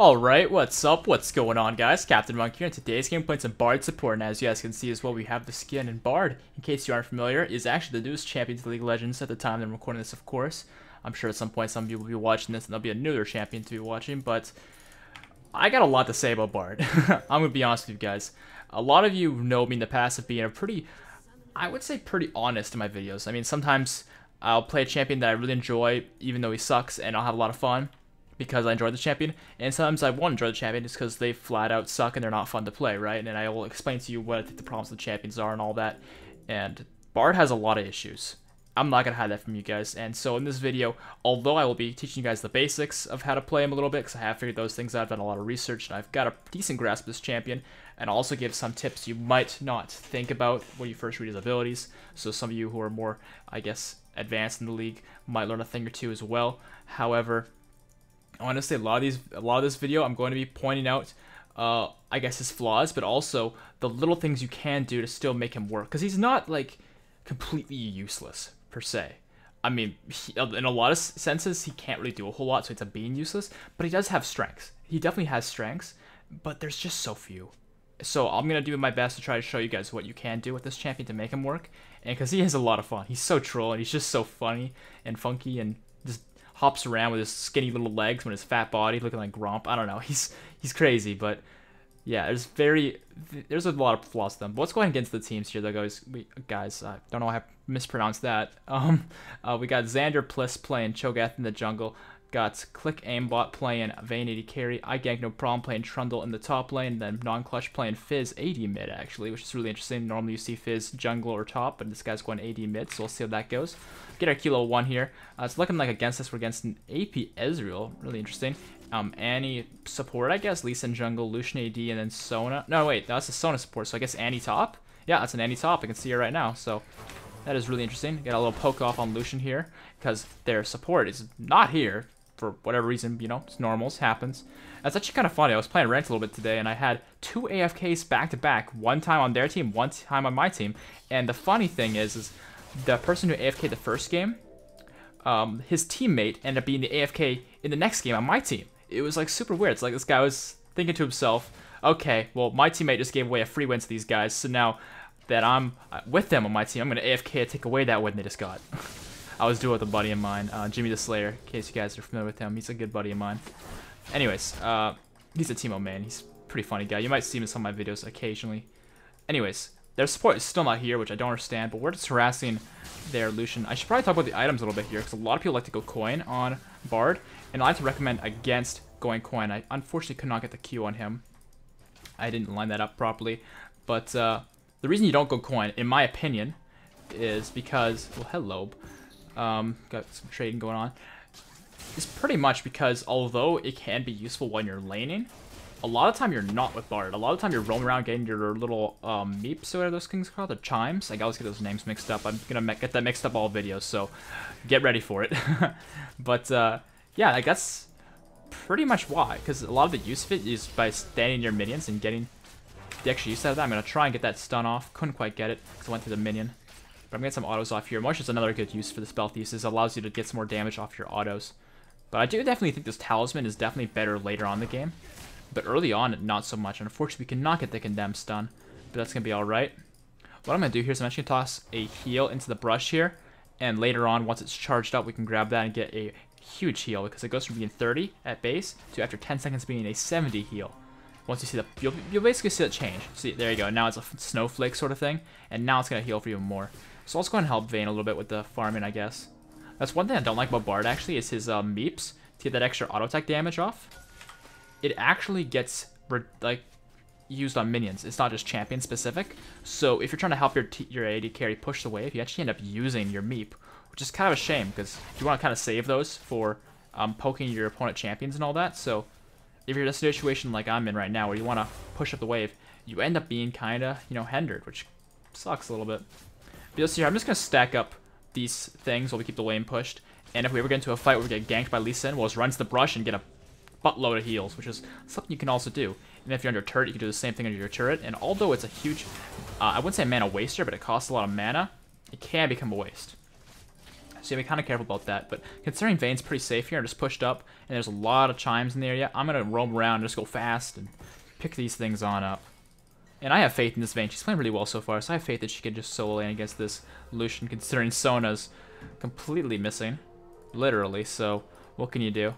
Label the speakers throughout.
Speaker 1: Alright, what's up? What's going on, guys? CaptainMonk here, and today's game playing some Bard support, and as you guys can see as well, we have the skin in Bard. In case you aren't familiar, is actually the newest champion to League of Legends at the time that I'm recording this, of course. I'm sure at some point some of you will be watching this, and there'll be a newer champion to be watching, but I got a lot to say about Bard. I'm gonna be honest with you guys. A lot of you know me in the past of being a pretty, I would say pretty honest in my videos. I mean, sometimes I'll play a champion that I really enjoy, even though he sucks, and I'll have a lot of fun because I enjoy the champion, and sometimes I won't enjoy the champion just because they flat out suck and they're not fun to play, right? And I will explain to you what I think the problems with the champions are and all that. And Bard has a lot of issues. I'm not going to hide that from you guys. And so in this video, although I will be teaching you guys the basics of how to play him a little bit, because I have figured those things out, I've done a lot of research, and I've got a decent grasp of this champion, and I'll also give some tips you might not think about when you first read his abilities. So some of you who are more, I guess, advanced in the league might learn a thing or two as well. However, honestly, a lot of this video, I'm going to be pointing out, I guess, his flaws, but also the little things you can do to still make him work. Because he's not, like, completely useless, per se. I mean, in a lot of senses, he can't really do a whole lot, so it's being useless. But he does have strengths. He definitely has strengths, but there's just so few. So I'm going to do my best to try to show you guys what you can do with this champion to make him work. And because he has a lot of fun. He's so troll, and he's just so funny and funky and just hops around with his skinny little legs when his fat body looking like Gromp. I don't know. He's crazy, but yeah, there's a lot of flaws to them. But let's go ahead and get into the teams here, though, guys. I don't know why I mispronounced that. We got Xander Pliss playing Cho'Gath in the jungle. Got Click Aimbot playing Vayne AD carry. iGank No Problem playing Trundle in the top lane. Then Non-Clutch playing Fizz AD mid, actually, which is really interesting. Normally you see Fizz jungle or top, but this guy's going AD mid, so we'll see how that goes. Get our Kilo 1 here. It's looking like against us, we're against an AP Ezreal. Really interesting. Annie support, I guess. Lee Sin jungle, Lucian AD, and then Sona. No, wait, that's a Sona support, so I guess Annie top? Yeah, that's an Annie top. I can see her right now, so that is really interesting. Get a little poke off on Lucian here, because their support is not here. For whatever reason, you know, it's normals, happens. That's actually kind of funny. I was playing ranked a little bit today, and I had 2 AFKs back-to-back. One time on their team, one time on my team. And the funny thing is the person who AFK'd the first game, his teammate ended up being the AFK in the next game on my team. It was, like, super weird. It's like this guy was thinking to himself, okay, well, my teammate just gave away a free win to these guys, so now that I'm with them on my team, I'm going to AFK and take away that win they just got. I was doing it with a buddy of mine, Jimmy the Slayer, in case you guys are familiar with him. He's a good buddy of mine. Anyways, he's a Teemo main. He's a pretty funny guy. You might see him in some of my videos occasionally. Anyways, their support is still not here, which I don't understand, but we're just harassing their Lucian. I should probably talk about the items a little bit here, because a lot of people like to go coin on Bard, and I like to recommend against going coin. I unfortunately could not get the Q on him. I didn't line that up properly, but the reason you don't go coin, in my opinion, is because, well, hello, got some trading going on. It's pretty much because although it can be useful when you're laning, a lot of time you're not with Bard. A lot of time you're roaming around getting your little meeps, or whatever those things are called, the chimes. I always get those names mixed up. I'm gonna get that mixed up all videos, so get ready for it. But yeah, like that's pretty much why. Because a lot of the use of it is by standing near minions and getting the extra use out of that. I'm gonna try and get that stun off. Couldn't quite get it because I went through the minion. But I'm getting some autos off here. Motion is another good use for the spell thesis. It allows you to get some more damage off your autos. But I do definitely think this talisman is definitely better later on in the game. But early on, not so much. Unfortunately, we cannot get the condemned stun. But that's going to be alright. What I'm going to do here is I'm actually going to toss a heal into the brush here. And later on, once it's charged up, we can grab that and get a huge heal. Because it goes from being 30 at base to after 10 seconds being a 70 heal. Once you see the, you'll basically see it change. See, there you go. Now it's a snowflake sort of thing. And now it's going to heal for even more. So let's go ahead and help Vayne a little bit with the farming, I guess. That's one thing I don't like about Bard, actually, is his meeps. To get that extra auto attack damage off, it actually gets like used on minions. It's not just champion specific. So if you're trying to help your AD carry push the wave, you actually end up using your meep, which is kind of a shame because you want to kind of save those for poking your opponent champions and all that. So if you're in a situation like I'm in right now where you want to push up the wave, you end up being kind of, you know, hindered, which sucks a little bit. But you'll see here, I'm just going to stack up these things while we keep the lane pushed. And if we ever get into a fight where we get ganked by Lee Sin, we'll just run to the brush and get a buttload of heals, which is something you can also do. And if you're under turret, you can do the same thing under your turret. And although it's a huge, I wouldn't say mana waster, but it costs a lot of mana, it can become a waste. So you gotta be kind of careful about that. But considering Vayne's pretty safe here, I just pushed up, and there's a lot of chimes in the area, I'm gonna roam around and just go fast and pick these things on up. And I have faith in this Vayne. She's playing really well so far, so I have faith that she can just solo lane against this Lucian, considering Sona's completely missing. Literally, so what can you do?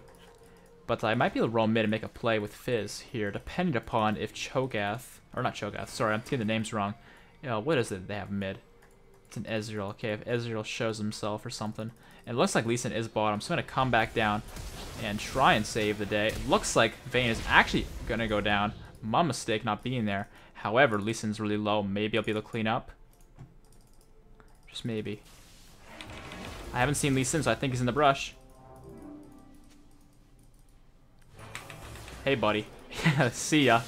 Speaker 1: But I might be able to roam mid and make a play with Fizz here, depending upon if Cho'Gath, or not Cho'Gath, sorry, I'm getting the names wrong. What is it they have mid? It's an Ezreal. Okay, if Ezreal shows himself or something. And it looks like Lee Sin is bottom, so I'm going to come back down and try and save the day. It looks like Vayne is actually going to go down. My mistake not being there. However, Lee Sin's really low. Maybe I'll be able to clean up. Just maybe. I haven't seen Lee Sin, so I think he's in the brush. Hey, buddy. See ya.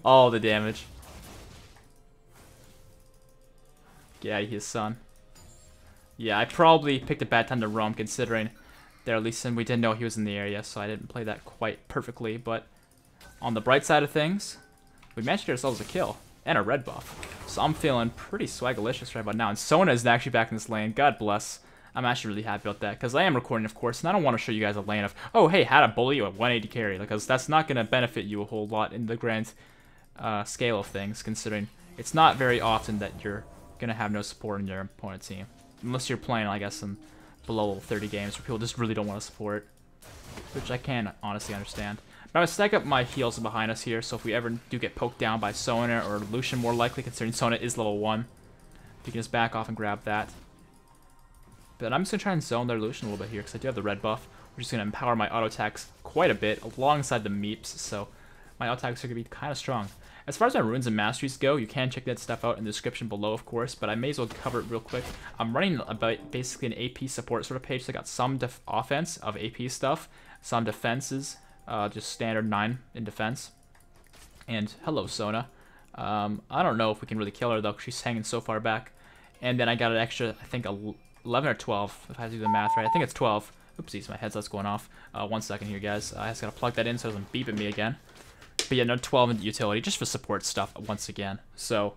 Speaker 1: All the damage. Get out of here, son. Yeah, I probably picked a bad time to roam, considering there, Lee Sin, we didn't know he was in the area, so I didn't play that quite perfectly. But on the bright side of things, we managed to get ourselves a kill and a red buff. So I'm feeling pretty swagalicious right about now. And Sona is actually back in this lane. God bless. I'm actually really happy about that, because I am recording, of course, and I don't want to show you guys a lane of, oh, hey, how to bully you at 180 carry, because that's not going to benefit you a whole lot in the grand scale of things, considering it's not very often that you're going to have no support in your opponent's team. Unless you're playing, I guess, some below level 30 games where people just really don't want to support, which I can honestly understand. But I'm going to stack up my heals behind us here, so if we ever do get poked down by Sona or Lucian, more likely, considering Sona is level 1, we can just back off and grab that. But I'm just going to try and zone their Lucian a little bit here, because I do have the red buff, which is going to empower my auto attacks quite a bit, alongside the meeps, so my auto attacks are going to be kind of strong. As far as my runes and masteries go, you can check that stuff out in the description below, of course, but I may as well cover it real quick. I'm running about basically an AP support sort of page, so I got some offense of AP stuff, some defenses, just standard 9 in defense. And hello, Sona. I don't know if we can really kill her, though, because she's hanging so far back. And then I got an extra, I think, 11 or 12, if I do the math right. I think it's 12. Oopsies, my headset's going off. 1 second here, guys. I just got to plug that in so it doesn't beep at me again. But yeah, no 12 in utility, just for support stuff once again. So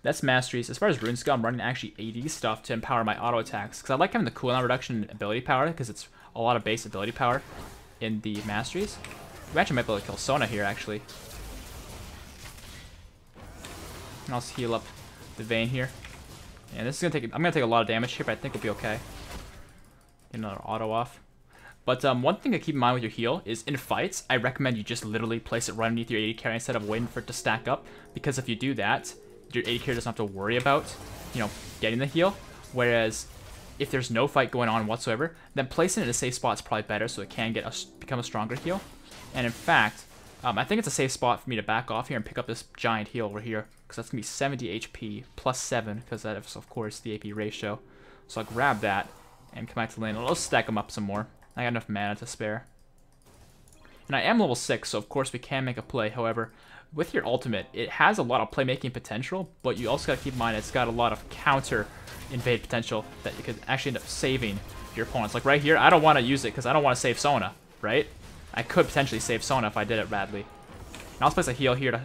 Speaker 1: that's masteries. As far as runes go, I'm running actually AD stuff to empower my auto attacks, because I like having the cooldown reduction in ability power, because it's a lot of base ability power in the masteries. We actually might be able to kill Sona here, actually. And I'll heal up the Vayne here. And this is gonna take. I'm gonna take a lot of damage here, but I think we'll be okay. Get another auto off. But one thing to keep in mind with your heal is in fights, I recommend you just literally place it right underneath your AD carry instead of waiting for it to stack up. Because if you do that, your AD carry doesn't have to worry about, getting the heal. Whereas if there's no fight going on whatsoever, then placing it in a safe spot is probably better, so it can become a stronger heal. And in fact, I think it's a safe spot for me to back off here and pick up this giant heal over here, because that's gonna be 70 HP plus 7, because that is of course the AP ratio. So I'll grab that and come back to the lane. I'll stack them up some more. I got enough mana to spare. And I am level 6, so of course we can make a play. However, with your ultimate, it has a lot of playmaking potential, but you also got to keep in mind it's got a lot of counter invade potential that you could actually end up saving your opponents. Like right here, I don't want to use it because I don't want to save Sona, right? I could potentially save Sona if I did it badly. And I'll place a heal here to...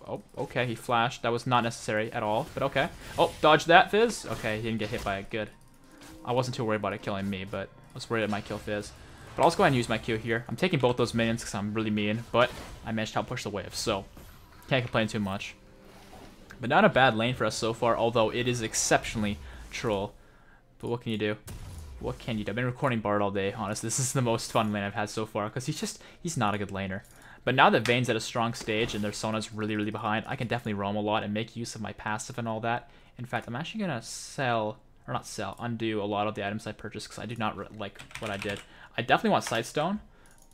Speaker 1: Oh, okay, he flashed. That was not necessary at all, but okay. Oh, dodge that, Fizz. Okay, he didn't get hit by it. Good. I wasn't too worried about it killing me, but I was worried it might kill Fizz. But I'll just go ahead and use my Q here. I'm taking both those minions because I'm really mean, but I managed to help push the wave, so can't complain too much. But not a bad lane for us so far, although it is exceptionally troll. But what can you do? What can you do? I've been recording Bard all day, honestly. This is the most fun lane I've had so far, because he's not a good laner. But now that Vayne's at a strong stage and their Sona's really, really behind, I can definitely roam a lot and make use of my passive and all that. In fact, I'm actually going to undo a lot of the items I purchased because I do not like what I did. I definitely want Sightstone,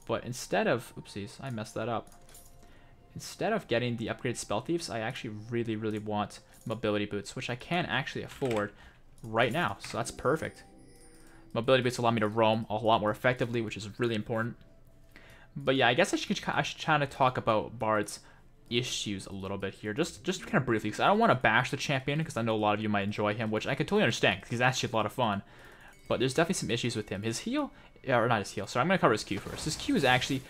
Speaker 1: but instead of... Oopsies, I messed that up. Instead of getting the upgraded Spell Thieves, I actually really, really want Mobility Boots, which I can actually afford right now, so that's perfect. Mobility Boots allow me to roam a lot more effectively, which is really important. But yeah, I guess I should try to talk about Bard's issues a little bit here, just kind of briefly, because I don't want to bash the champion, because I know a lot of you might enjoy him, which I can totally understand, because he's actually a lot of fun. But there's definitely some issues with him. His heal, or not his heal, sorry, I'm going to cover his Q first. His Q is actually,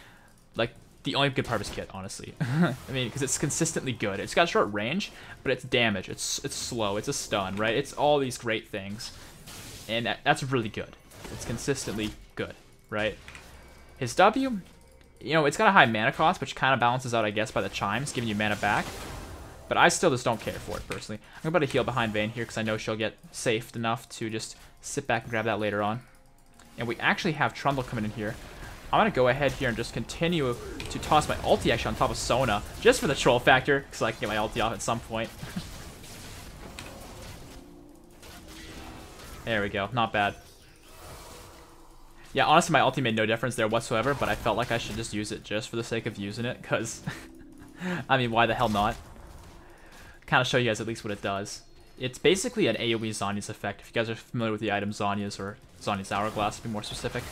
Speaker 1: like, the only good part of his kit, honestly. I mean, because it's consistently good. It's got short range, but it's damage, it's slow, it's a stun, right? It's all these great things. And that's really good. It's consistently good, right? His W, you know, it's got a high mana cost, which kind of balances out, I guess, by the chimes, giving you mana back. But I still just don't care for it, personally. I'm about to heal behind Vayne here, because I know she'll get safed enough to just sit back and grab that later on. And we actually have Trundle coming in here. I'm going to go ahead here and just continue to toss my ulti actually on top of Sona, just for the troll factor, because I can get my ulti off at some point. There we go, not bad. Yeah, honestly, my ulti made no difference there whatsoever, but I felt like I should just use it just for the sake of using it, because, I mean, why the hell not? Kind of show you guys at least what it does. It's basically an AoE Zhonya's effect, if you guys are familiar with the item Zhonya's, or Zhonya's Hourglass to be more specific.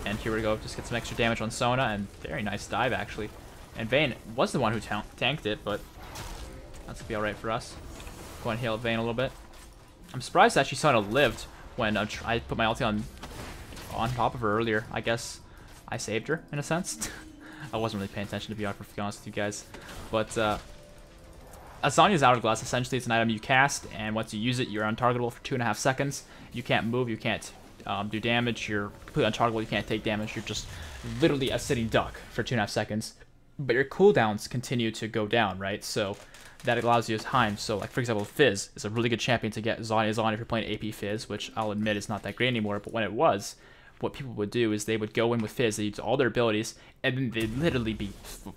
Speaker 1: And here we go, just get some extra damage on Sona, and very nice dive, actually. And Vayne was the one who tanked it, but that's gonna be alright for us. Go and heal Vayne a little bit. I'm surprised actually Sona lived when I put my ulti on top of her earlier. I guess I saved her, in a sense. I wasn't really paying attention, to be honest with you guys. But, a Zhonya's Hourglass essentially is an item you cast, and once you use it, you're untargetable for 2.5 seconds. You can't move, you can't do damage, you're completely untargetable, you can't take damage, you're just literally a sitting duck for 2.5 seconds. But your cooldowns continue to go down, right? So that allows you time. So, like, for example, Fizz is a really good champion to get Zhonya's on if you're playing AP Fizz, which I'll admit is not that great anymore, but when it was, what people would do is they would go in with Fizz, they use all their abilities, and then they'd literally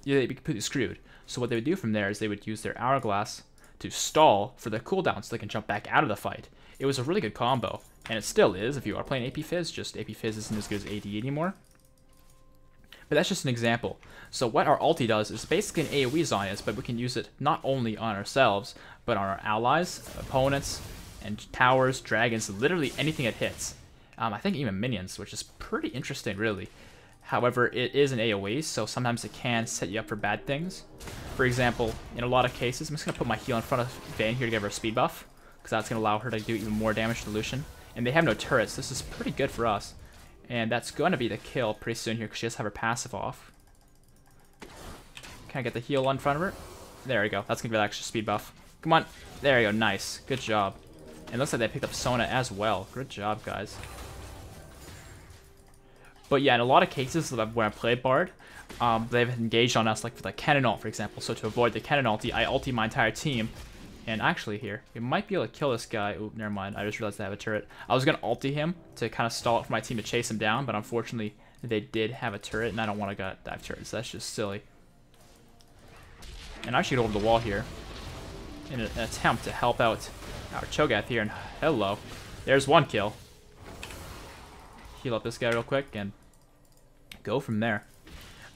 Speaker 1: they'd be completely screwed. So what they would do from there is they would use their Hourglass to stall for the cooldown so they can jump back out of the fight. It was a really good combo, and it still is if you are playing AP Fizz, just AP Fizz isn't as good as AD anymore. But that's just an example. So what our ulti does is basically an AoE Zhonya's, but we can use it not only on ourselves, but on our allies, opponents, and towers, dragons, literally anything it hits. I think even minions, which is pretty interesting, really. However, it is an AoE, so sometimes it can set you up for bad things. For example, in a lot of cases, I'm just going to put my heal in front of Vayne here to give her a speed buff, because that's going to allow her to do even more damage to Lucian. And they have no turrets, this is pretty good for us. And that's going to be the kill pretty soon here, because she does have her passive off. Can I get the heal in front of her? There we go, that's going to be the extra speed buff. Come on, there you go, nice, good job. And it looks like they picked up Sona as well, good job, guys. But yeah, in a lot of cases where I played Bard, they've engaged on us, like for the cannon ult, for example. So to avoid the cannon ulti, I ulti my entire team. And actually here, we might be able to kill this guy. Oop, never mind. I just realized they have a turret. I was going to ulti him to kind of stall it for my team to chase him down, but unfortunately they did have a turret, and I don't want to dive turrets. That's just silly. And I should go over the wall here in an attempt to help out our Cho'Gath here. And hello. There's one kill. Heal up this guy real quick and go from there.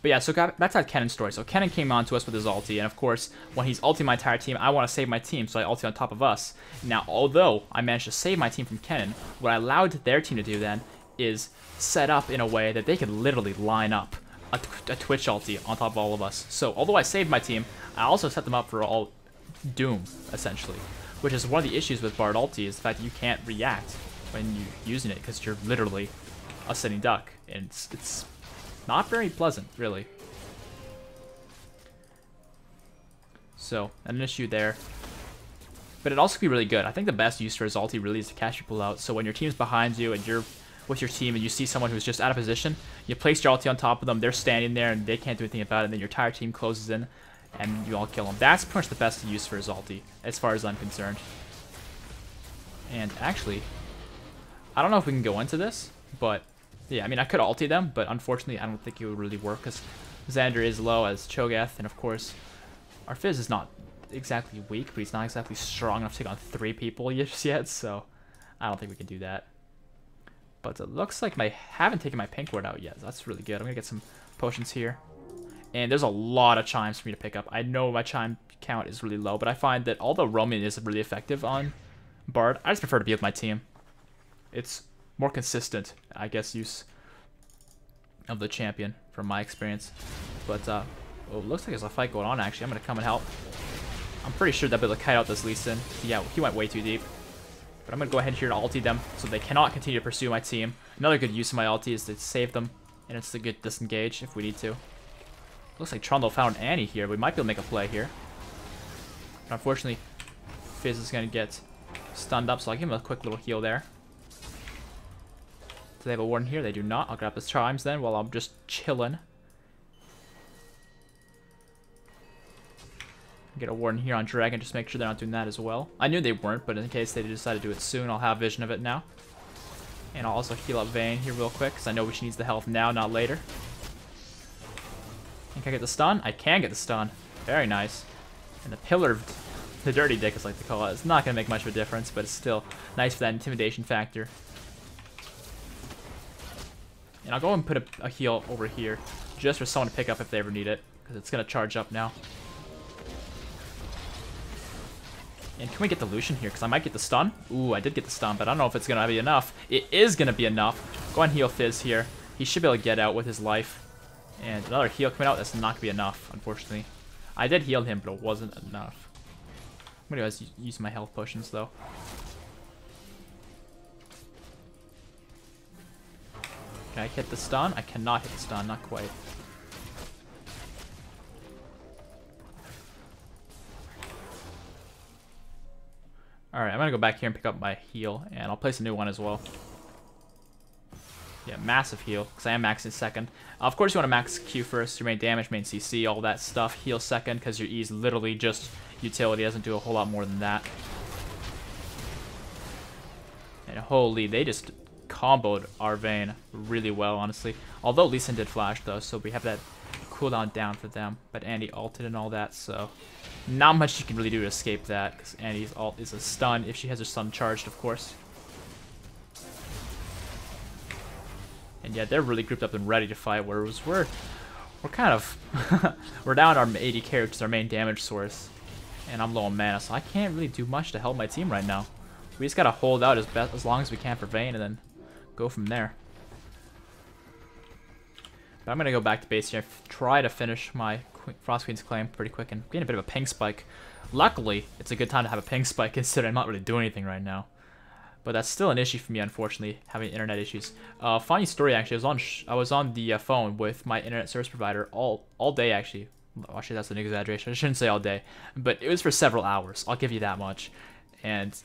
Speaker 1: But yeah, so that's that Kennen story. So Kennen came on to us with his ulti, and of course, when he's ulting my entire team, I want to save my team, so I ulti on top of us. Now, although I managed to save my team from Kennen, what I allowed their team to do then is set up in a way that they could literally line up a Twitch ulti on top of all of us. So although I saved my team, I also set them up for all doom, essentially. Which is one of the issues with Bard ulti, is the fact that you can't react when you're using it, because you're literally a sitting duck, and it's not very pleasant, really. So, an issue there. But it also could be really good. I think the best use for his ulti really is to catch people out. So when your team's behind you and you're with your team and you see someone who's just out of position, you place your ulti on top of them, they're standing there and they can't do anything about it, and then your entire team closes in and you all kill them. That's pretty much the best use for his ulti, as far as I'm concerned. And actually, I don't know if we can go into this, but yeah, I mean, I could ulti them, but unfortunately, I don't think it would really work, because Xander is low as Cho'Gath, and of course, our Fizz is not exactly weak, but he's not exactly strong enough to take on 3 people just yet, so I don't think we can do that. But it looks like I haven't taken my pink ward out yet, so that's really good. I'm going to get some potions here. And there's a lot of chimes for me to pick up. I know my chime count is really low, but I find that although roaming is really effective on Bard, I just prefer to be with my team. It's more consistent, I guess, use of the champion from my experience. But oh, it looks like there's a fight going on. Actually, I'm gonna come and help. I'm pretty sure that they'll kite out this Lee Sin. Yeah, he went way too deep. But I'm gonna go ahead here to ulti them so they cannot continue to pursue my team. Another good use of my ulti is to save them, and it's a good disengage if we need to. Looks like Trundle found Annie here. We might be able to make a play here. But unfortunately, Fizz is gonna get stunned up, so I'll give him a quick little heal there. Do they have a warden here? They do not. I'll grab the chimes then while I'm just chilling. Get a warden here on dragon, just make sure they're not doing that as well. I knew they weren't, but in case they decide to do it soon, I'll have vision of it now. And I'll also heal up Vayne here real quick, because I know she needs the health now, not later. And can I get the stun? I can get the stun. Very nice. And the pillar, the dirty dick is like they call it. It's not going to make much of a difference, but it's still nice for that intimidation factor. And I'll go and put a heal over here, just for someone to pick up if they ever need it, because it's going to charge up now. And can we get the Lucian here? Because I might get the stun. Ooh, I did get the stun, but I don't know if it's going to be enough. It is going to be enough. Go ahead and heal Fizz here. He should be able to get out with his life. And another heal coming out. That's not going to be enough, unfortunately. I did heal him, but it wasn't enough. I'm going to use my health potions, though. Can I hit the stun? I cannot hit the stun. Not quite. Alright, I'm going to go back here and pick up my heal, and I'll place a new one as well. Yeah, massive heal, because I am maxing second. Of course you want to max Q first, your main damage, main CC, all that stuff. Heal second, because your E is literally just utility, doesn't do a whole lot more than that. And holy, they just comboed our Vayne really well, honestly. Although Lee Sin did flash, though, so we have that cooldown down for them. But Andy ulted and all that, so not much you can really do to escape that, because Andy's ult is a stun, if she has her stun charged, of course. And yeah, they're really grouped up and ready to fight, whereas we're kind of we're down our AD carry, which is our main damage source, and I'm low on mana, so I can't really do much to help my team right now. We just gotta hold out as long as we can for Vayne, and then go from there. But I'm gonna go back to base here, try to finish my Frost Queen's claim pretty quick, and getting a bit of a ping spike. Luckily, it's a good time to have a ping spike, considering I'm not really doing anything right now. But that's still an issue for me, unfortunately, having internet issues. Funny story, actually, I was on the phone with my internet service provider all day, actually. Actually, that's an exaggeration. I shouldn't say all day, but it was for several hours. I'll give you that much. And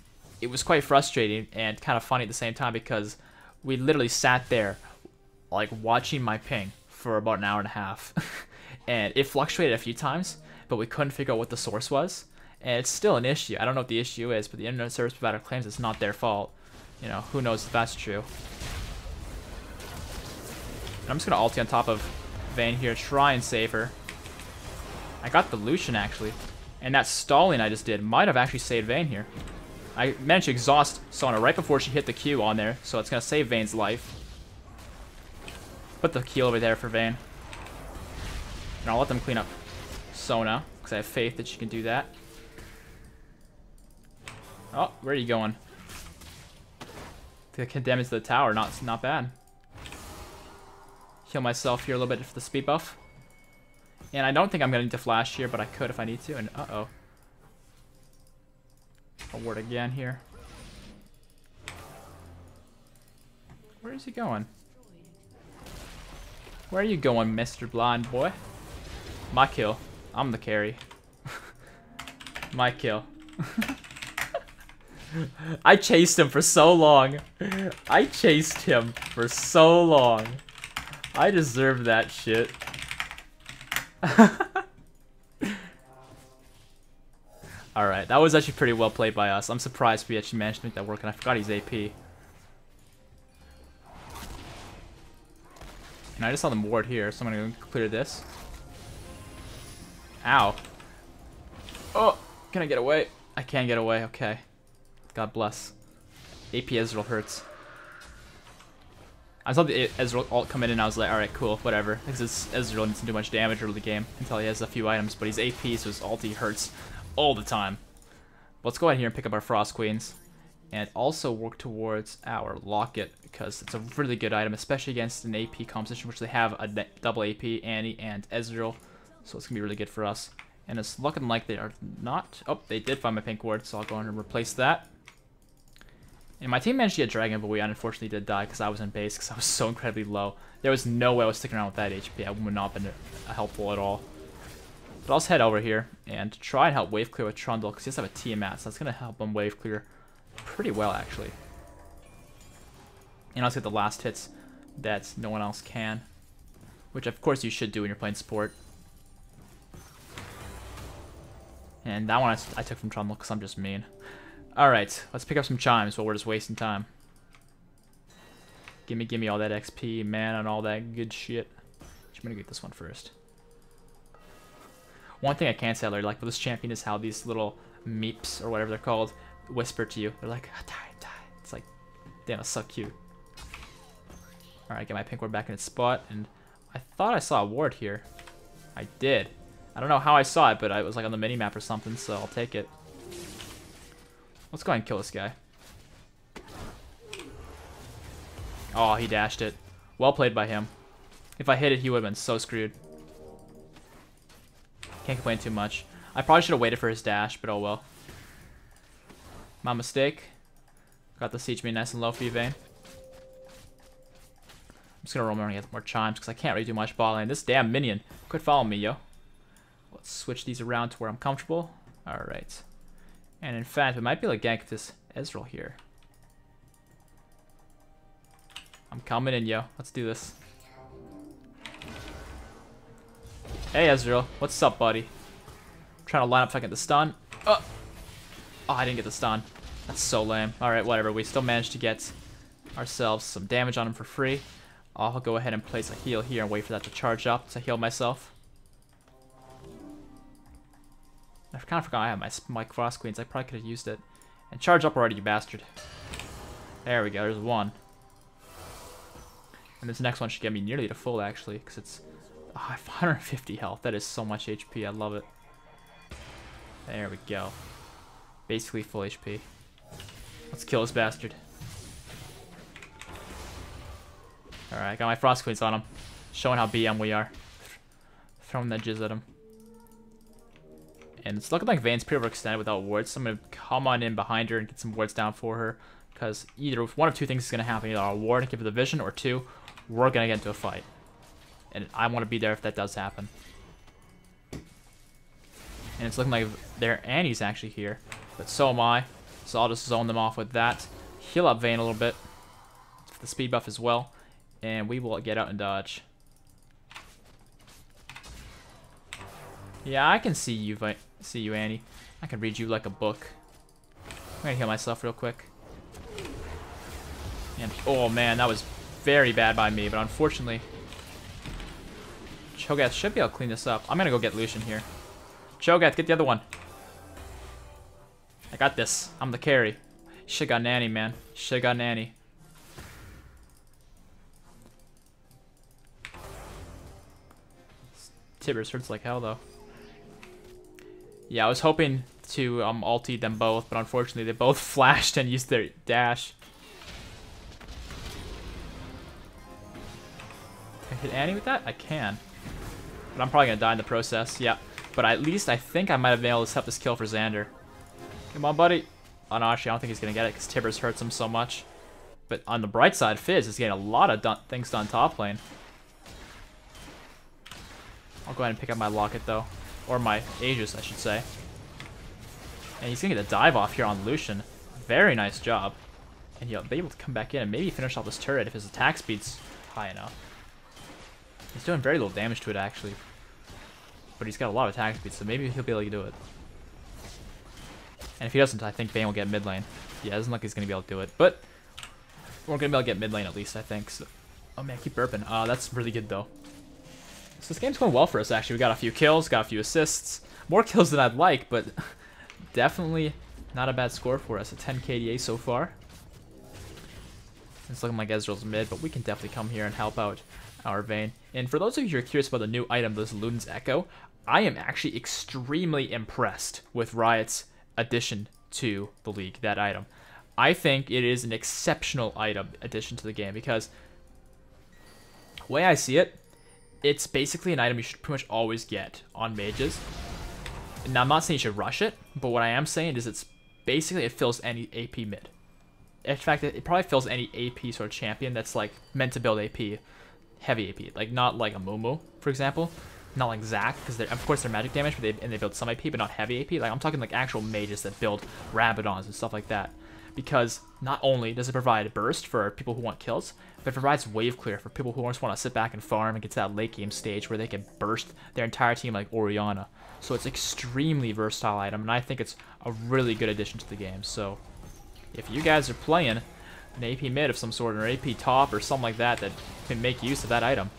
Speaker 1: it was quite frustrating and kind of funny at the same time, because we literally sat there, like, watching my ping for about an hour and a half. And it fluctuated a few times, but we couldn't figure out what the source was. And it's still an issue. I don't know what the issue is, but the internet service provider claims it's not their fault. You know, who knows if that's true. And I'm just going to ulti on top of Vayne here, try and save her. I got the Lucian, actually. And that stalling I just did might have actually saved Vayne here. I managed to exhaust Sona right before she hit the Q on there, so it's going to save Vayne's life. Put the Q over there for Vayne. And I'll let them clean up Sona, because I have faith that she can do that. Oh, where are you going? To condemn into the tower, not bad. Heal myself here a little bit for the speed buff. And I don't think I'm going to need to flash here, but I could if I need to. And uh-oh. I'll ward again here. Where is he going? Where are you going, Mr. Blind Boy? My kill. I'm the carry. My kill. I chased him for so long. I chased him for so long. I deserve that shit. Alright, that was actually pretty well played by us. I'm surprised we actually managed to make that work, and I forgot he's AP. And I just saw them ward here, so I'm gonna clear this. Ow. Oh, can I get away? I can get away, okay. God bless. AP Ezreal hurts. I saw the Ezreal ult come in and I was like, alright, cool, whatever. Because Ezreal doesn't do much damage early game until he has a few items, but he's AP, so his ulti hurts all the time. Let's go ahead here and pick up our Frost Queens. And also work towards our Locket, because it's a really good item, especially against an AP composition, which they have a double AP, Annie, and Ezreal. So it's going to be really good for us. And it's looking like they are not... Oh, they did find my pink ward, so I'll go ahead and replace that. And my team managed to get Dragon, but we unfortunately did die because I was in base, because I was so incredibly low. There was no way I was sticking around with that HP. I would not have been helpful at all. But I'll just head over here and try and help wave clear with Trundle, because he does have a Tiamat, so that's going to help him wave clear pretty well, actually. And I'll get the last hits that no one else can. Which, of course, you should do when you're playing support. And that one I took from Trundle because I'm just mean. Alright, let's pick up some chimes while we're just wasting time. Gimme all that XP, man, and all that good shit. I'm gonna get this one first. One thing I can say I really like with this champion is how these little meeps, or whatever they're called, whisper to you. They're like, die. It's like, damn, that's so cute. Alright, get my pink ward back in its spot, and I thought I saw a ward here. I did. I don't know how I saw it, but it was like on the mini-map or something, so I'll take it. Let's go ahead and kill this guy. Oh, he dashed it. Well played by him. If I hit it, he would have been so screwed. Can't complain too much. I probably should have waited for his dash, but oh well. My mistake. Got the siege main nice and low for you, Vayne. I'm just gonna roam around and get more chimes because I can't really do much bot lane. This damn minion. Quit following me, yo. Let's switch these around to where I'm comfortable. Alright. And in fact, we might be able to gank this Ezreal here. I'm coming in, yo. Let's do this. Hey, Ezreal. What's up, buddy? I'm trying to line up so I get the stun. Oh, I didn't get the stun. That's so lame. Alright, whatever. We still managed to get ourselves some damage on him for free. I'll go ahead and place a heal here and wait for that to charge up to heal myself. I kind of forgot I have my Frost Queens. I probably could have used it. And charge up already, you bastard. There we go. There's one. And this next one should get me nearly to full, actually, because it's 550 health. That is so much HP. I love it. There we go. Basically full HP. Let's kill this bastard. Alright, got my Frost Queens on him. Showing how BM we are. Throwing that jizz at him. And it's looking like Vayne's pretty overextended without wards, so I'm going to come on in behind her and get some wards down for her. Because either one of two things is going to happen. Either I'll ward and give her the vision, or two, we're going to get into a fight. And I want to be there if that does happen. And it's looking like their Annie's actually here. But so am I. So I'll just zone them off with that. Heal up Vayne a little bit. For the speed buff as well. And we will get out and dodge. Yeah, I can see you, Annie. I can read you like a book. I'm gonna heal myself real quick. And oh man, that was very bad by me, but unfortunately, Cho'Gath should be able to clean this up. I'm gonna go get Lucian here. Cho'Gath, get the other one. I got this. I'm the carry. Should've got Annie, man. Should've got Annie. Tibbers hurts like hell, though. Yeah, I was hoping to ulti them both, but unfortunately they both flashed and used their dash. Can I hit Annie with that? I can. But I'm probably going to die in the process. Yeah. But at least I think I might have been able to set this kill for Xander. Come on, buddy. Oh, no, actually, I don't think he's going to get it because Tibbers hurts him so much. But on the bright side, Fizz is getting a lot of things done top lane. I'll go ahead and pick up my Locket, though. Or my Aegis, I should say. And he's going to get a dive off here on Lucian. Very nice job. And he'll be able to come back in and maybe finish off this turret if his attack speed's high enough. He's doing very little damage to it, actually. But he's got a lot of attack speed, so maybe he'll be able to do it. And if he doesn't, I think Vayne will get mid lane. Yeah, it doesn't look like he's going to be able to do it. But we're going to be able to get mid lane at least, I think. So. Oh man, I keep burping. That's really good, though. So this game's going well for us, actually. We got a few kills, got a few assists. More kills than I'd like, but definitely not a bad score for us. A 10 KDA so far. It's looking like Ezreal's mid, but we can definitely come here and help out our Vayne. And for those of you who are curious about the new item, this Luden's Echo, I am actually extremely impressed with Riot's addition to the league, that item. I think it is an exceptional item addition to the game because the way I see it, it's basically an item you should pretty much always get on mages. Now, I'm not saying you should rush it, but what I am saying is it's basically, it fills any AP mid. In fact, it probably fills any AP sort of champion that's like meant to build AP, heavy AP. Like not like a Mumu, for example. Not like Zac, because of course they're magic damage, and they build some AP, but not heavy AP. Like I'm talking like actual mages that build Rabadons and stuff like that. because not only does it provide burst for people who want kills, but it provides wave clear for people who just want to sit back and farm and get to that late game stage where they can burst their entire team like Orianna. So it's extremely versatile item, and I think it's a really good addition to the game. So if you guys are playing an AP mid of some sort, or an AP top, or something like that that can make use of that item,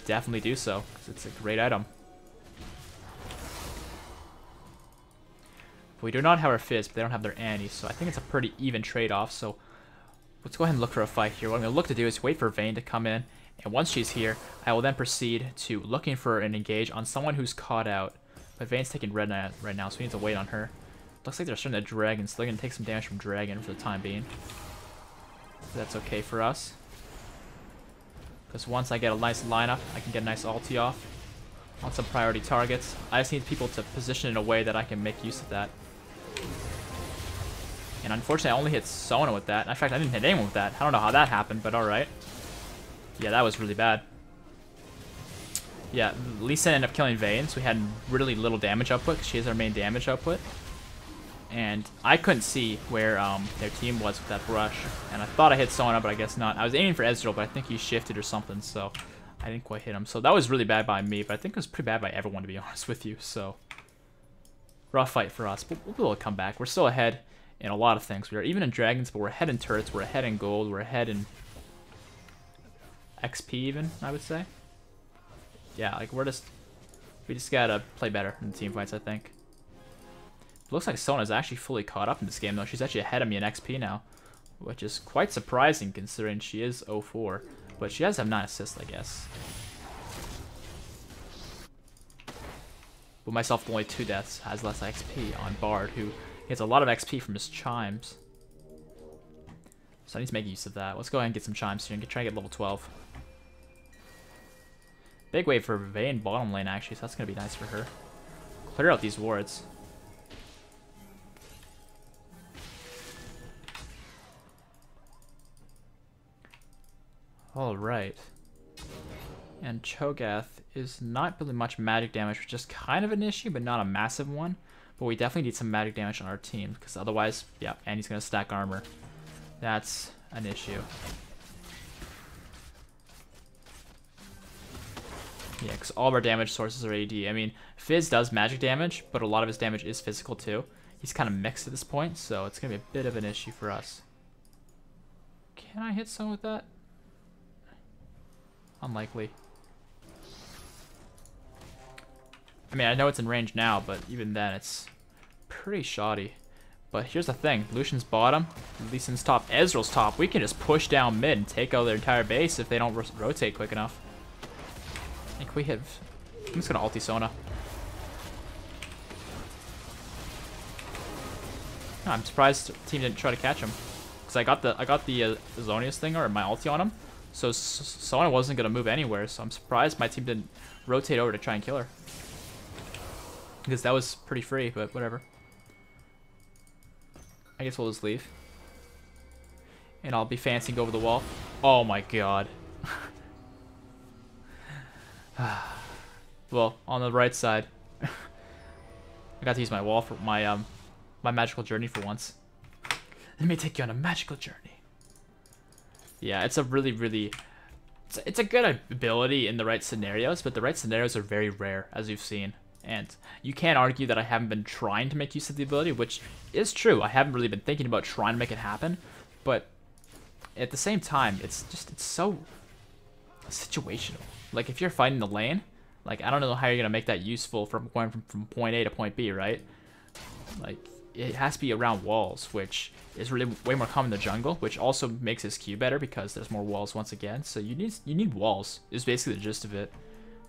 Speaker 1: definitely do so, because it's a great item. We do not have our Fizz, but they don't have their Annie, so I think it's a pretty even trade-off. So let's go ahead and look for a fight here. What I'm going to look to do is wait for Vayne to come in, and once she's here, I will then proceed to looking for an engage on someone who's caught out. But Vayne's taking red right now, so we need to wait on her. Looks like they're starting to Dragon, so they're going to take some damage from Dragon for the time being. So that's okay for us. Because once I get a nice lineup, I can get a nice ulti off on some priority targets. I just need people to position in a way that I can make use of that. And unfortunately, I only hit Sona with that. In fact, I didn't hit anyone with that. I don't know how that happened, but alright. Yeah, that was really bad. Yeah, Lee Sin ended up killing Vayne, so we had really little damage output, because she is our main damage output. And I couldn't see where their team was with that brush. And I thought I hit Sona, but I guess not. I was aiming for Ezreal, but I think he shifted or something, so I didn't quite hit him. So that was really bad by me, but I think it was pretty bad by everyone, to be honest with you. So rough fight for us, but we'll be able to come back. We're still ahead in a lot of things. We are even in Dragons, but we're ahead in turrets. We're ahead in gold. We're ahead in XP even, I would say. Yeah, like we just gotta play better in the team fights, I think. It looks like Sona's actually fully caught up in this game, though. She's actually ahead of me in XP now, which is quite surprising considering she is 0-4. But she does have 9 assists, I guess. But myself with only 2 deaths has less XP on Bard, who gets a lot of XP from his chimes. So I need to make use of that. Let's go ahead and get some chimes here and try to get level 12. Big wave for Vayne bottom lane, actually, so that's going to be nice for her. Clear out these wards. Alright. And Cho'Gath is not really much magic damage, which is kind of an issue, but not a massive one. But we definitely need some magic damage on our team, because otherwise, yeah, Annie's going to stack armor. That's an issue. Yeah, because all of our damage sources are AD. I mean, Fizz does magic damage, but a lot of his damage is physical too. He's kind of mixed at this point, so it's going to be a bit of an issue for us. Can I hit someone with that? Unlikely. I mean, I know it's in range now, but even then, it's pretty shoddy. But here's the thing. Lucian's bottom, Lee Sin's top, Ezreal's top. We can just push down mid and take out their entire base if they don't rotate quick enough. I think we have... I'm just going to ulti Sona. Oh, I'm surprised the team didn't try to catch him. Because I got the Zonius thing or my ulti on him. So Sona wasn't going to move anywhere. So I'm surprised my team didn't rotate over to try and kill her. Because that was pretty free, but whatever. I guess we'll just leave. And I'll be fancying over the wall. Oh my god. Well, on the right side. I got to use my wall for my my magical journey for once. Let me take you on a magical journey. Yeah, it's a really... It's a good ability in the right scenarios, but the right scenarios are very rare, as you've seen. And you can't argue that I haven't been trying to make use of the ability, which is true. I haven't really been thinking about trying to make it happen, but at the same time, it's so situational. Like, if you're fighting the lane, like, I don't know how you're going to make that useful from going from point A to point B, right? Like, it has to be around walls, which is really way more common in the jungle, which also makes his Q better because there's more walls once again. So you need walls, is basically the gist of it.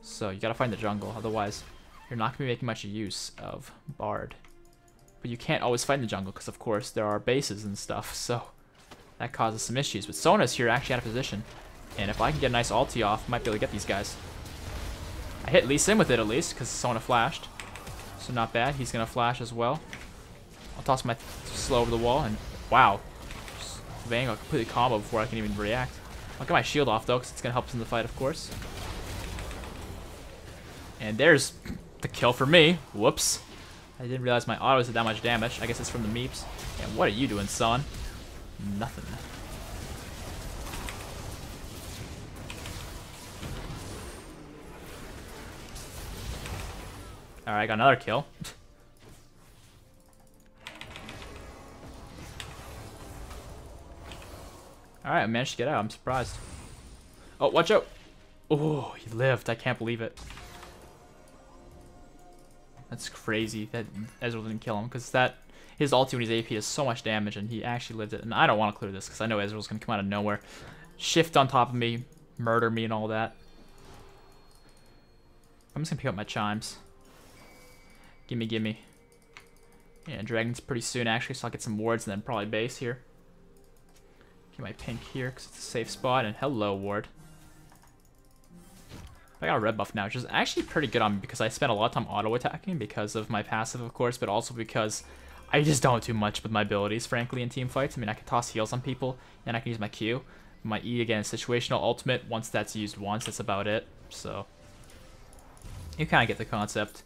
Speaker 1: So you got to find the jungle, otherwise you're not going to be making much use of Bard. But you can't always fight in the jungle because, of course, there are bases and stuff, so that causes some issues. But Sona's here actually out of position, and if I can get a nice ulti off, I might be able to get these guys. I hit Lee Sin with it at least because Sona flashed, so not bad. He's going to flash as well. I'll toss my slow over the wall, and wow. Vayne got completely combo before I can even react. I'll get my shield off, though, because it's going to help us in the fight, of course. And there's the kill for me. Whoops. I didn't realize my autos did that much damage. I guess it's from the meeps. And what are you doing, son? Nothing. Alright, I got another kill. Alright, I managed to get out. I'm surprised. Oh, watch out! Oh, he lived. I can't believe it. That's crazy that Ezreal didn't kill him, because his ulti when he's AP does so much damage, and he actually lived it. And I don't want to clear this, because I know Ezreal's going to come out of nowhere. Shift on top of me, murder me and all that. I'm just going to pick up my chimes. Gimme, gimme. Yeah, Dragon's pretty soon, actually, so I'll get some wards and then probably base here. Get my pink here, because it's a safe spot, and hello, ward. I got a red buff now, which is actually pretty good on me because I spent a lot of time auto-attacking because of my passive, of course, but also because I just don't do much with my abilities, frankly, in team fights. I mean, I can toss heals on people, and I can use my Q. My E, again, is situational ultimate. Once that's used once, that's about it. So, you kind of get the concept.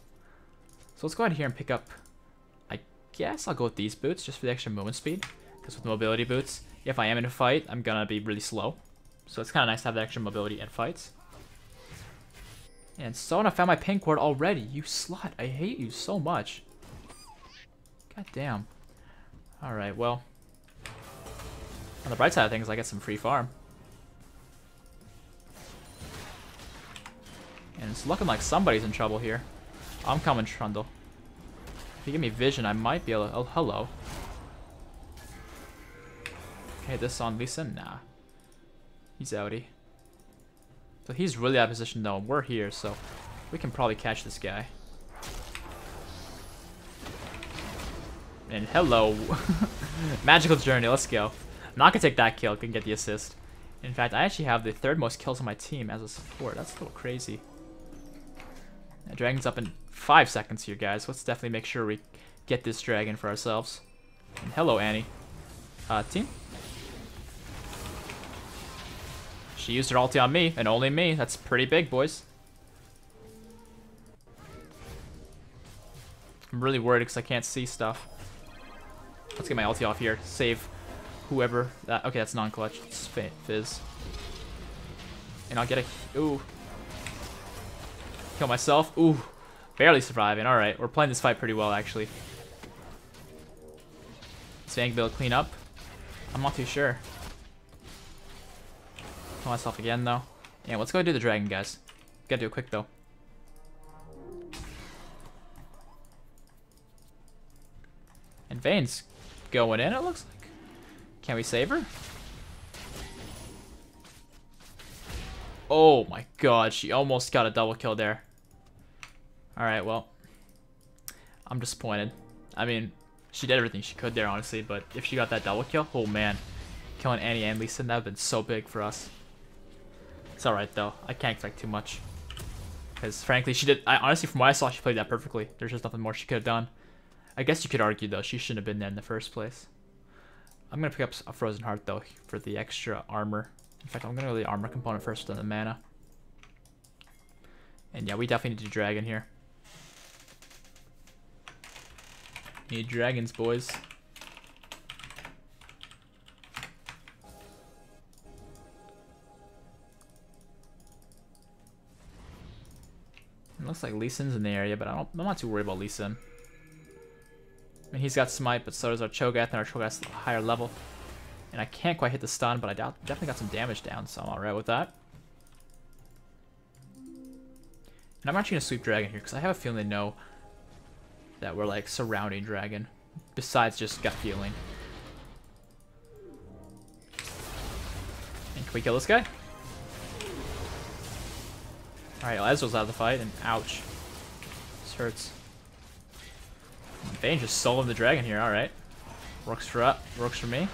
Speaker 1: So let's go ahead here and pick up, I guess I'll go with these boots just for the extra movement speed. Because with mobility boots, if I am in a fight, I'm going to be really slow. So it's kind of nice to have the extra mobility in fights. And someone, I found my pink ward already. You slut. I hate you so much. God damn. Alright, well. On the bright side of things, I get some free farm. And it's looking like somebody's in trouble here. I'm coming, Trundle. If you give me vision, I might be able to... Oh, hello. Okay, this on Lisa? Nah. He's outie. So he's really out of position though, and we're here, so we can probably catch this guy. And hello. Magical journey, let's go. I'm not gonna take that kill, can get the assist. In fact, I actually have the third most kills on my team as a support. That's a little crazy. Now, dragon's up in 5 seconds here, guys. Let's definitely make sure we get this dragon for ourselves. And hello, Annie. Team? She used her ulti on me, and only me. That's pretty big, boys. I'm really worried because I can't see stuff. Let's get my ulti off here. Save whoever that... Okay, that's non-clutch. It's Fizz. And I'll get a... Ooh. Kill myself. Ooh. Barely surviving. Alright, we're playing this fight pretty well, actually. Is Fang able to clean up? I'm not too sure. Kill myself again, though. Yeah, let's go do the dragon, guys. Gotta do it quick, though. And Vayne's going in, it looks like. Can we save her? Oh my god, she almost got a double kill there. Alright, well. I'm disappointed. I mean, she did everything she could there, honestly, but if she got that double kill, oh man. Killing Annie and Lisa, that would have been so big for us. It's alright, though. I can't expect too much. Because, frankly, she did... honestly, from what I saw, she played that perfectly. There's just nothing more she could have done. I guess you could argue, though, she shouldn't have been there in the first place. I'm going to pick up a Frozen Heart, though, for the extra armor. In fact, I'm going to go to the armor component first, then the mana. And yeah, we definitely need to dragon here. Need dragons, boys. It looks like Lee Sin's in the area, but I'm not too worried about Lee Sin. I mean, he's got Smite, but so does our Cho'Gath, and our Cho'Gath's a higher level. And I can't quite hit the stun, but I definitely got some damage down, so I'm alright with that. And I'm actually going to sweep Dragon here, because I have a feeling they know that we're, like, surrounding Dragon, besides just gut feeling. And can we kill this guy? Alright, well, Ezreal's out of the fight, and ouch. This hurts. Vayne just soloed the dragon here, alright. Works for me.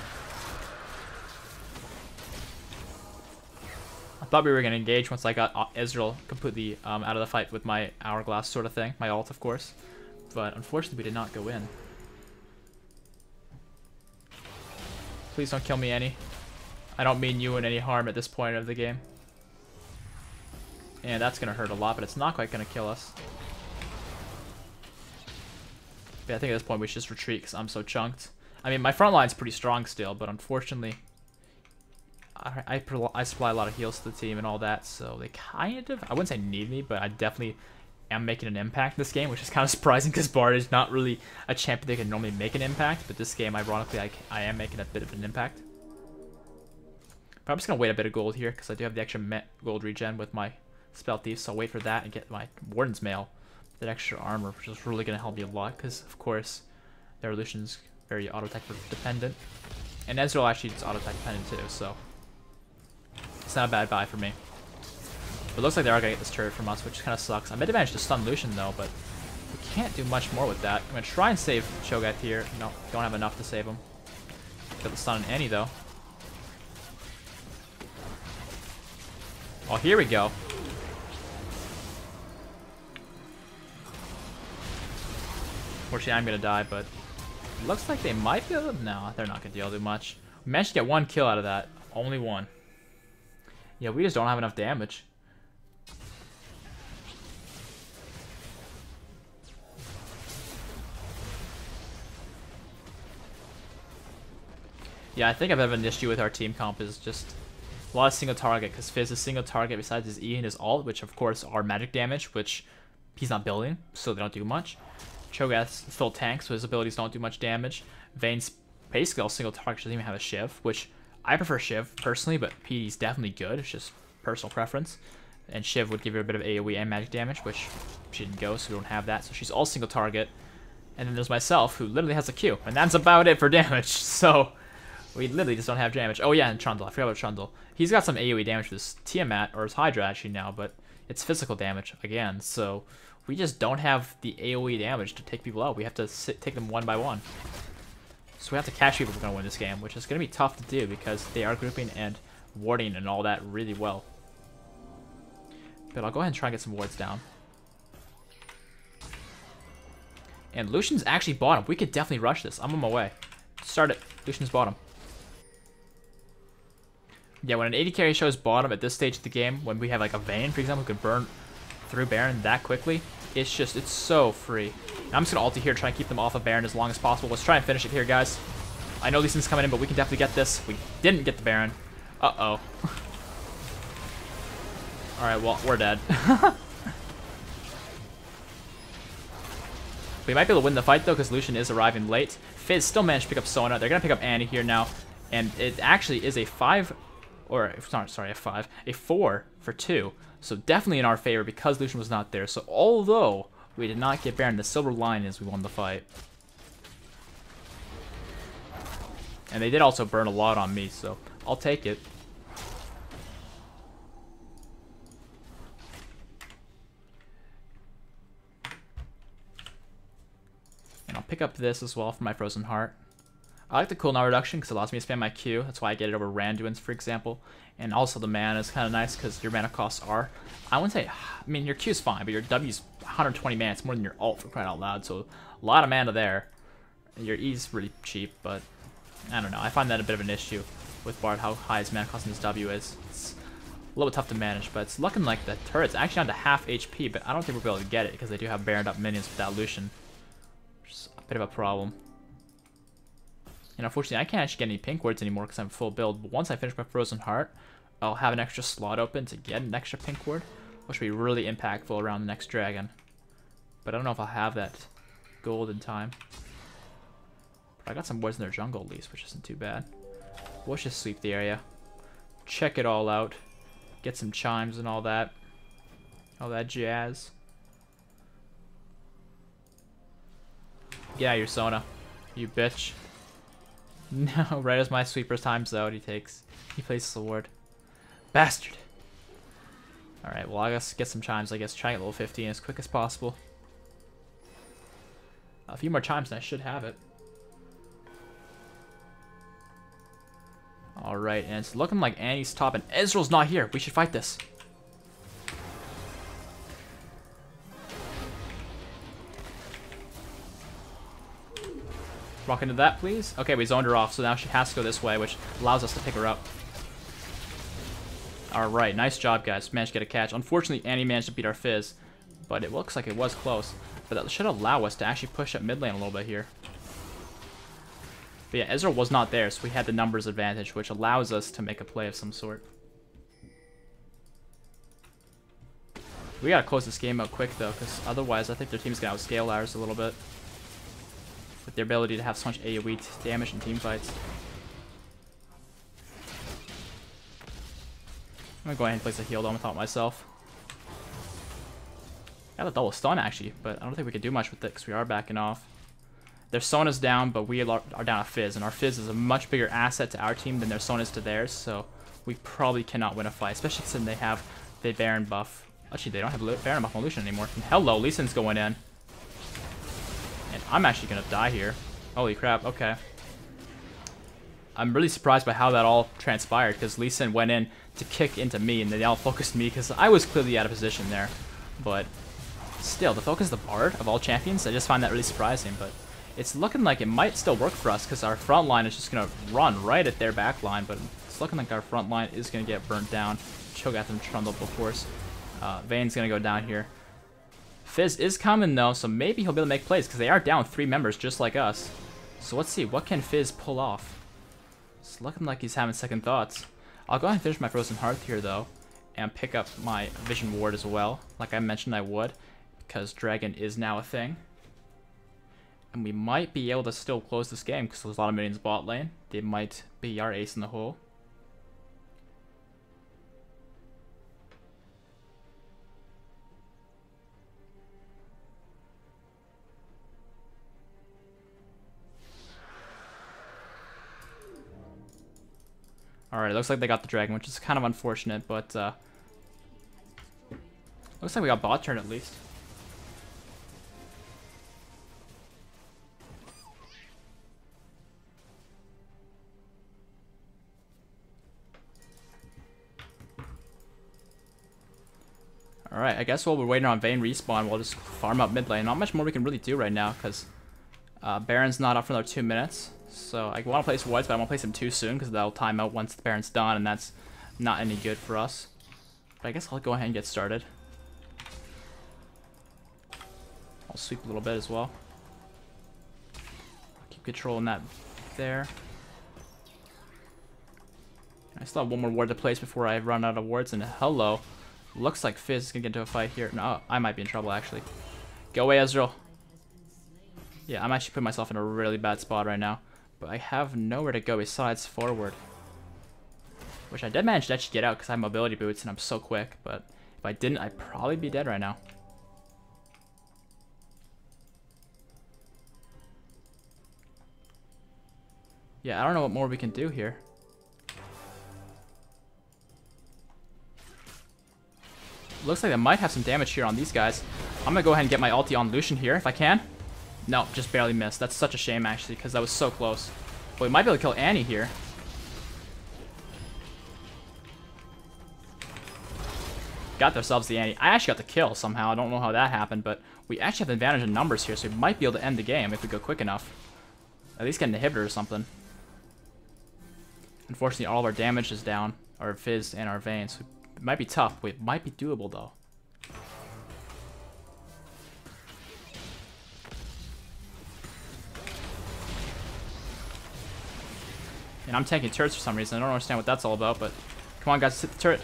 Speaker 1: I thought we were going to engage once I got Ezreal completely out of the fight with my hourglass sort of thing. My ult, of course. But unfortunately, we did not go in. Please don't kill me, Annie. I don't mean you in any harm at this point of the game. And that's going to hurt a lot, but it's not quite going to kill us. But I think at this point we should just retreat because I'm so chunked. I mean, my front line's pretty strong still, but unfortunately, I supply a lot of heals to the team and all that, so they kind of, I wouldn't say need me, but I definitely am making an impact in this game, which is kind of surprising because Bard is not really a champion that can normally make an impact, but this game, ironically, I am making a bit of an impact. But I'm just going to wait a bit of gold here because I do have the extra gold regen with my Spell Thief, so I'll wait for that and get my Warden's Mail, that extra armor, which is really going to help me a lot because, of course, their Lucian's very auto-attack dependent. And Ezreal actually is auto-attack dependent too, so it's not a bad buy for me. But it looks like they are going to get this turret from us, which kind of sucks. I made a manage to stun Lucian though, but we can't do much more with that. I'm going to try and save Cho'Gath here. No, don't have enough to save him. Got the stun on Annie though. Oh, here we go. Unfortunately, I'm going to die, but it looks like they might be able to... No, they're not going to be able to do much. We managed to get one kill out of that. Only one. Yeah, we just don't have enough damage. Yeah, I think I've had an issue with our team comp is just a lot of single target, because Fizz is single target besides his E and his ult, which of course are magic damage, which he's not building, so they don't do much. Cho'Gath's full tank, so his abilities don't do much damage. Vayne's basically all single target, doesn't even have a Shiv, which I prefer Shiv personally, but PD's definitely good. It's just personal preference. And Shiv would give her a bit of AoE and magic damage, which she didn't go, so we don't have that. So she's all single target. And then there's myself, who literally has a Q, and that's about it for damage. So we literally just don't have damage. Oh yeah, and Trundle. I forgot about Trundle. He's got some AoE damage with his Tiamat, or his Hydra actually now, but it's physical damage again. So we just don't have the AoE damage to take people out. We have to take them one by one. So we have to catch people if we're going to win this game, which is going to be tough to do because they are grouping and warding and all that really well. But I'll go ahead and try and get some wards down. And Lucian's actually bottom. We could definitely rush this. I'm on my way. Start it. Lucian's bottom. Yeah, when an AD carry shows bottom at this stage of the game, when we have like a Vayne, for example, who can burn through Baron that quickly, it's so free. And I'm just going to ulti here, try and keep them off of Baron as long as possible. Let's try and finish it here, guys. I know these things coming in, but we can definitely get this. We didn't get the Baron. Uh-oh. Alright, well, we're dead. We might be able to win the fight, though, because Lucian is arriving late. Fizz still managed to pick up Sona. They're going to pick up Annie here now. And it actually is a 5... Or, sorry, a 4 for 2. So definitely in our favor because Lucian was not there. So although we did not get Baron, the silver line is we won the fight. And they did also burn a lot on me, so I'll take it. And I'll pick up this as well for my Frozen Heart. I like the cooldown reduction because it allows me to spam my Q. That's why I get it over Randuin's, for example. And also the mana is kind of nice because your mana costs are... I wouldn't say... I mean, your Q's fine, but your W's 120 mana. It's more than your ult, for crying out loud. So a lot of mana there. Your E's really cheap, but... I don't know. I find that a bit of an issue with Bard, how high his mana cost in his W is. It's a little bit tough to manage, but it's looking like the turret's actually down to half HP, but I don't think we'll be able to get it because they do have Baroned up minions without Lucian. Which is a bit of a problem. And unfortunately, I can't actually get any pink wards anymore because I'm full build. But once I finish my Frozen Heart, I'll have an extra slot open to get an extra pink ward, which will be really impactful around the next dragon. But I don't know if I'll have that gold in time. But I got some wards in their jungle at least, which isn't too bad. Let's just sweep the area. Check it all out. Get some chimes and all that. All that jazz. Yeah, you're Sona. You bitch. No, right as my sweeper's time's out, he places the ward. Bastard. Alright, well, I guess get some chimes, I guess. Try and get level 15 as quick as possible. A few more chimes and I should have it. Alright, and it's looking like Annie's top and Ezreal's not here. We should fight this. Walk into that, please. Okay, we zoned her off, so now she has to go this way, which allows us to pick her up. Alright, nice job, guys. Managed to get a catch. Unfortunately, Annie managed to beat our Fizz, but it looks like it was close. But that should allow us to actually push up mid lane a little bit here. But yeah, Ezreal was not there, so we had the numbers advantage, which allows us to make a play of some sort. We gotta close this game out quick though, because otherwise I think their team's gonna outscale ours a little bit. With their ability to have so much AoE damage in team fights. I'm gonna go ahead and place a heal on top of myself. Got a double stun actually, but I don't think we can do much with it because we are backing off. Their Sona's down, but we are down a Fizz, and our Fizz is a much bigger asset to our team than their Sona is to theirs, so we probably cannot win a fight, especially since they have the Baron buff. Actually, they don't have Baron buff on Lucian anymore. And hello, Lee Sin's going in. And I'm actually gonna die here. Holy crap, okay. I'm really surprised by how that all transpired, because Lee Sin went in to kick into me, and they all focused me, because I was clearly out of position there. But still, to focus the Bard of all champions, I just find that really surprising, but it's looking like it might still work for us, because our front line is just going to run right at their back line, but it's looking like our front line is going to get burnt down. Cho'Gath and Trundle, of course. Vayne's going to go down here. Fizz is coming, though, so maybe he'll be able to make plays, because they are down 3 members just like us. So let's see, what can Fizz pull off? It's looking like he's having second thoughts. I'll go ahead and finish my Frozen Hearth here, though, and pick up my Vision Ward as well, like I mentioned I would, because Dragon is now a thing. And we might be able to still close this game, because there's a lot of minions bot lane. They might be our ace in the hole. Alright, looks like they got the dragon, which is kind of unfortunate, but looks like we got bot turn at least. Alright, I guess while we're waiting on Vayne respawn, we'll just farm up mid lane. Not much more we can really do right now, because Baron's not up for another 2 minutes. So I want to place wards, but I won't place them too soon, because that'll time out once the Baron's done, and that's not any good for us. But I guess I'll go ahead and get started. I'll sweep a little bit as well. Keep controlling that there. I still have one more ward to place before I run out of wards, and hello. Looks like Fizz is going to get into a fight here. No, I might be in trouble, actually. Go away, Ezreal. Yeah, I'm actually putting myself in a really bad spot right now. But I have nowhere to go besides forward. Which I did manage to actually get out because I have mobility boots and I'm so quick. But if I didn't, I'd probably be dead right now. Yeah, I don't know what more we can do here. Looks like I might have some damage here on these guys. I'm gonna go ahead and get my ulti on Lucian here if I can. No, just barely missed. That's such a shame actually, because that was so close. But we might be able to kill Annie here. Got ourselves the Annie. I actually got the kill somehow. I don't know how that happened, but we actually have the advantage in numbers here, so we might be able to end the game if we go quick enough. At least get an inhibitor or something. Unfortunately, all of our damage is down. Our Fizz and our Vayne, so it might be tough, but it might be doable though. And I'm tanking turrets for some reason. I don't understand what that's all about, but come on, guys, hit the turret.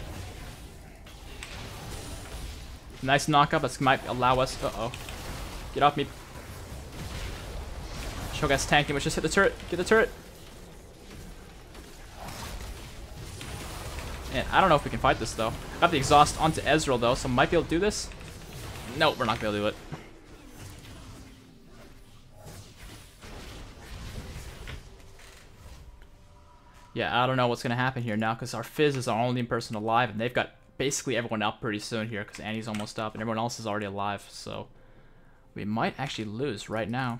Speaker 1: Nice knockup. This might allow us. Uh-oh. Get off me. Cho'Gath's tanking. Let's just hit the turret. Get the turret. And I don't know if we can fight this, though. Got the exhaust onto Ezreal, though, so might be able to do this. Nope, we're not going to be able to do it. Yeah, I don't know what's going to happen here now, because our Fizz is our only person alive, and they've got basically everyone up pretty soon here, because Annie's almost up, and everyone else is already alive, so we might actually lose right now.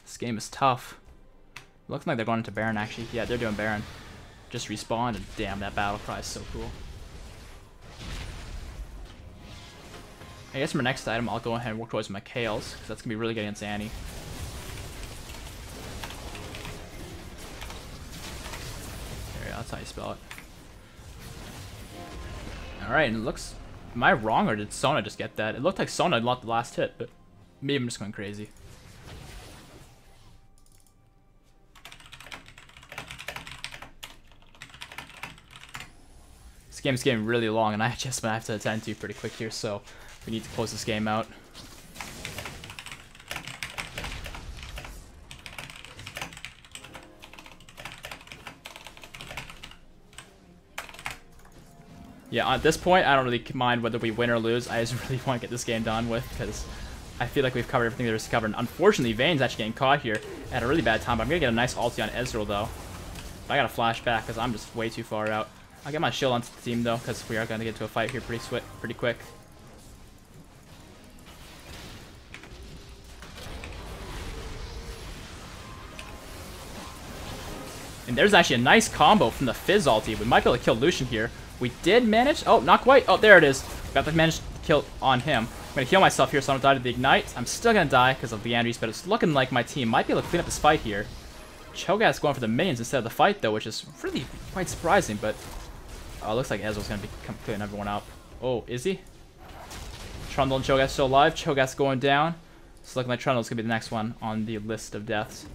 Speaker 1: This game is tough. Looks like they're going into Baron, actually. Yeah, they're doing Baron. Just respawned, and damn, that battle cry is so cool. I guess for my next item, I'll go ahead and work towards my Kales, because that's going to be really good against Annie. That's how you spell it. Alright, and it looks... Am I wrong, or did Sona just get that? It looked like Sona lost the last hit, but maybe I'm just going crazy. game's getting really long, and I just have to attend to pretty quick here, so we need to close this game out. Yeah, at this point, I don't really mind whether we win or lose. I just really want to get this game done with, because I feel like we've covered everything there is to cover. And unfortunately, Vane's actually getting caught here at a really bad time. But I'm going to get a nice ulti on Ezreal, though. But I got to flash back, because I'm just way too far out. I'll get my shield onto the team, though, because we are going to get into a fight here pretty quick. And there's actually a nice combo from the Fizz ulti. We might be able to kill Lucian here. We did manage. Oh, not quite. Oh, there it is. Got the managed kill on him. I'm going to heal myself here so I don't die to the Ignite. I'm still going to die because of the Andres, but it's looking like my team might be able to clean up this fight here. Cho'Gath's going for the minions instead of the fight, though, which is really quite surprising, but it looks like Ezreal's going to be clearing everyone up. Oh, is he? Trundle and Cho'Gath still alive. Cho'Gath's going down. It's looking like Trundle's going to be the next one on the list of deaths.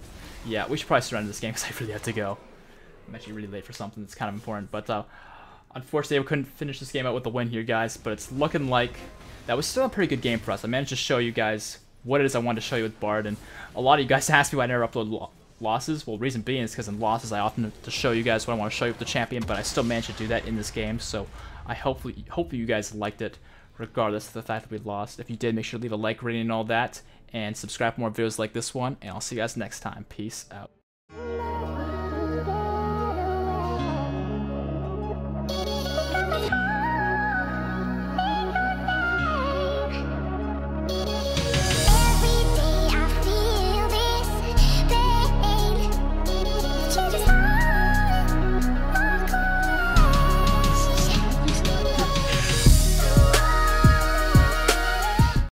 Speaker 1: Yeah, we should probably surrender this game because I really have to go. I'm actually really late for something that's kind of important, but unfortunately, we couldn't finish this game out with a win here, guys, but it's looking like that was still a pretty good game for us. I managed to show you guys what it is I wanted to show you with Bard, and a lot of you guys asked me why I never upload losses. Well, reason being is because in losses, I often have to show you guys what I want to show you with the champion, but I still managed to do that in this game, so I hopefully you guys liked it, regardless of the fact that we lost. If you did, make sure to leave a like rating and all that, and subscribe for more videos like this one, and I'll see you guys next time. Peace out.